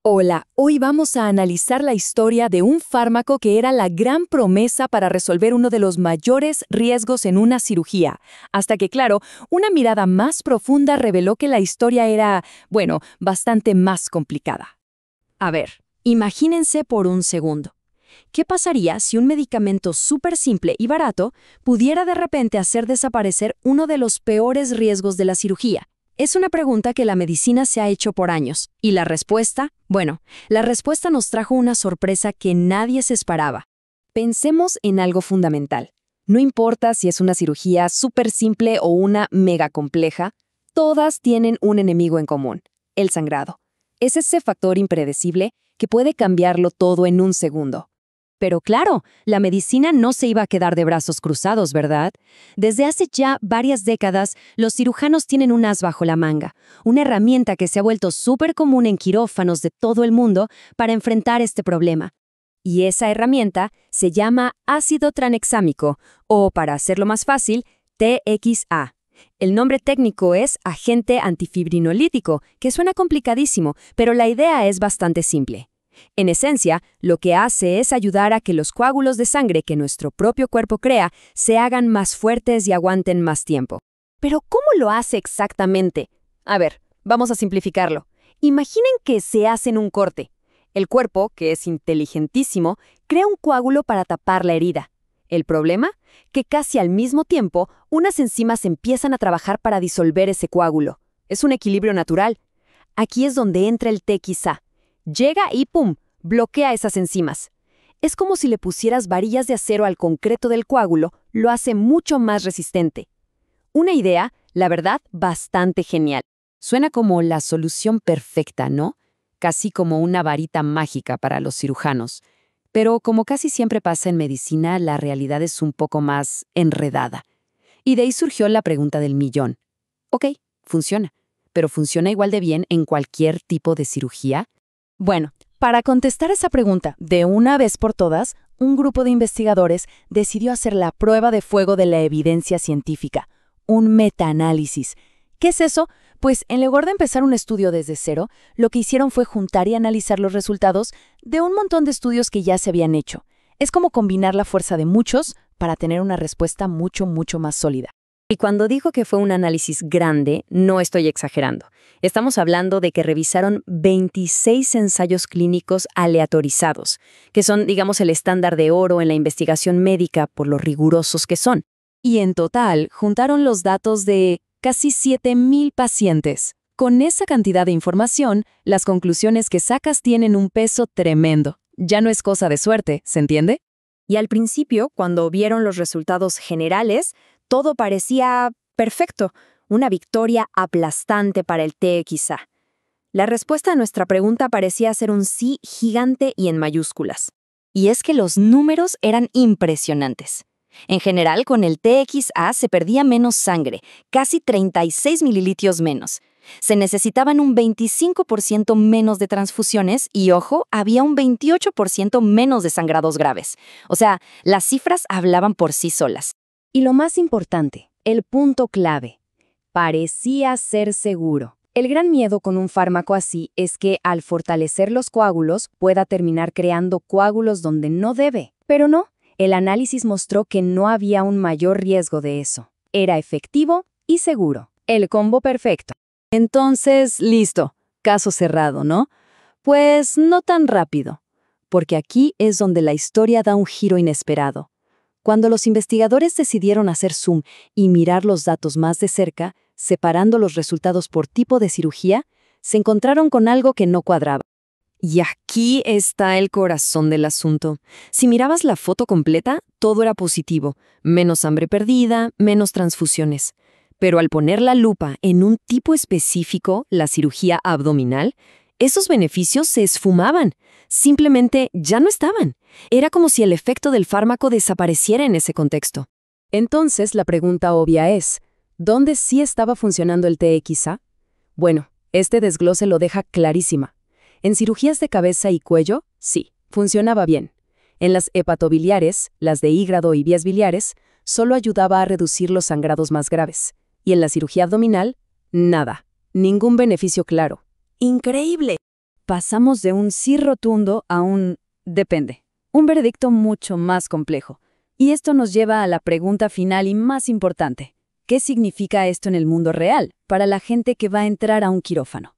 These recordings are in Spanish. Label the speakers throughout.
Speaker 1: Hola, hoy vamos a analizar la historia de un fármaco que era la gran promesa para resolver uno de los mayores riesgos en una cirugía, hasta que, claro, una mirada más profunda reveló que la historia era, bueno, bastante más complicada.
Speaker 2: A ver, imagínense por un segundo. ¿Qué pasaría si un medicamento súper simple y barato pudiera de repente hacer desaparecer uno de los peores riesgos de la cirugía? Es una pregunta que la medicina se ha hecho por años. ¿Y la respuesta? Bueno, la respuesta nos trajo una sorpresa que nadie se esperaba.
Speaker 1: Pensemos en algo fundamental. No importa si es una cirugía súper simple o una mega compleja, todas tienen un enemigo en común: el sangrado. Es ese factor impredecible que puede cambiarlo todo en un segundo. Pero claro, la medicina no se iba a quedar de brazos cruzados, ¿verdad? Desde hace ya varias décadas, los cirujanos tienen un as bajo la manga, una herramienta que se ha vuelto súper común en quirófanos de todo el mundo para enfrentar este problema. Y esa herramienta se llama ácido tranexámico, o para hacerlo más fácil, TXA. El nombre técnico es agente antifibrinolítico, que suena complicadísimo, pero la idea es bastante simple. En esencia, lo que hace es ayudar a que los coágulos de sangre que nuestro propio cuerpo crea se hagan más fuertes y aguanten más tiempo. Pero ¿cómo lo hace exactamente? A ver, vamos a simplificarlo. Imaginen que se hacen un corte. El cuerpo, que es inteligentísimo, crea un coágulo para tapar la herida. ¿El problema? Que casi al mismo tiempo, unas enzimas empiezan a trabajar para disolver ese coágulo. Es un equilibrio natural. Aquí es donde entra el TXA. Llega y ¡pum!, bloquea esas enzimas. Es como si le pusieras varillas de acero al concreto del coágulo, lo hace mucho más resistente. Una idea, la verdad, bastante genial. Suena como la solución perfecta, ¿no? Casi como una varita mágica para los cirujanos. Pero como casi siempre pasa en medicina, la realidad es un poco más enredada. Y de ahí surgió la pregunta del millón. Ok, funciona. ¿Pero funciona igual de bien en cualquier tipo de cirugía?
Speaker 2: Bueno, para contestar esa pregunta de una vez por todas, un grupo de investigadores decidió hacer la prueba de fuego de la evidencia científica, un metaanálisis. ¿Qué es eso? Pues en lugar de empezar un estudio desde cero, lo que hicieron fue juntar y analizar los resultados de un montón de estudios que ya se habían hecho. Es como combinar la fuerza de muchos para tener una respuesta mucho más sólida.
Speaker 1: Y cuando digo que fue un análisis grande, no estoy exagerando. Estamos hablando de que revisaron 26 ensayos clínicos aleatorizados, que son, digamos, el estándar de oro en la investigación médica por lo rigurosos que son.
Speaker 2: Y en total, juntaron los datos de casi 7,000 pacientes. Con esa cantidad de información, las conclusiones que sacas tienen un peso tremendo. Ya no es cosa de suerte, ¿se entiende?
Speaker 1: Y al principio, cuando vieron los resultados generales, todo parecía perfecto, una victoria aplastante para el TXA. La respuesta a nuestra pregunta parecía ser un sí gigante y en mayúsculas. Y es que los números eran impresionantes. En general, con el TXA se perdía menos sangre, casi 36 mililitros menos. Se necesitaban un 25% menos de transfusiones y, ojo, había un 28% menos de sangrados graves. O sea, las cifras hablaban por sí solas.
Speaker 2: Y lo más importante, el punto clave, parecía ser seguro. El gran miedo con un fármaco así es que al fortalecer los coágulos pueda terminar creando coágulos donde no debe. Pero no, el análisis mostró que no había un mayor riesgo de eso. Era efectivo y seguro. El combo perfecto.
Speaker 1: Entonces, listo, caso cerrado, ¿no? Pues no tan rápido, porque aquí es donde la historia da un giro inesperado. Cuando los investigadores decidieron hacer zoom y mirar los datos más de cerca, separando los resultados por tipo de cirugía, se encontraron con algo que no cuadraba. Y aquí está el corazón del asunto. Si mirabas la foto completa, todo era positivo. Menos sangre perdida, menos transfusiones. Pero al poner la lupa en un tipo específico, la cirugía abdominal, esos beneficios se esfumaban. Simplemente ya no estaban. Era como si el efecto del fármaco desapareciera en ese contexto.
Speaker 2: Entonces, la pregunta obvia es, ¿dónde sí estaba funcionando el TXA? Bueno, este desglose lo deja clarísima. En cirugías de cabeza y cuello, sí, funcionaba bien. En las hepatobiliares, las de hígado y vías biliares, solo ayudaba a reducir los sangrados más graves. Y en la cirugía abdominal, nada. Ningún beneficio claro. ¡Increíble! Pasamos de un sí rotundo a un depende, un veredicto mucho más complejo. Y esto nos lleva a la pregunta final y más importante. ¿Qué significa esto en el mundo real, para la gente que va a entrar a un quirófano?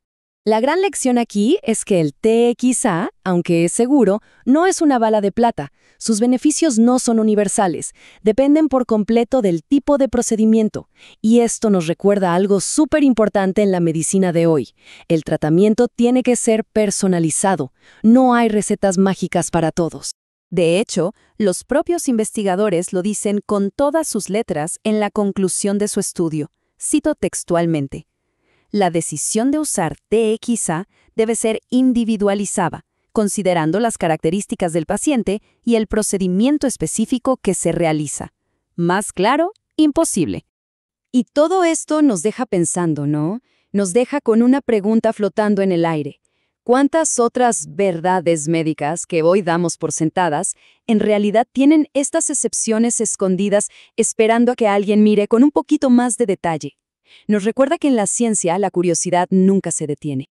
Speaker 2: La gran lección aquí es que el TXA, aunque es seguro, no es una bala de plata. Sus beneficios no son universales, dependen por completo del tipo de procedimiento. Y esto nos recuerda algo súper importante en la medicina de hoy. El tratamiento tiene que ser personalizado. No hay recetas mágicas para todos. De hecho, los propios investigadores lo dicen con todas sus letras en la conclusión de su estudio. Cito textualmente: la decisión de usar TXA debe ser individualizada, considerando las características del paciente y el procedimiento específico que se realiza. Más claro, imposible. Y todo esto nos deja pensando, ¿no? Nos deja con una pregunta flotando en el aire. ¿Cuántas otras verdades médicas que hoy damos por sentadas en realidad tienen estas excepciones escondidas esperando a que alguien mire con un poquito más de detalle? Nos recuerda que en la ciencia la curiosidad nunca se detiene.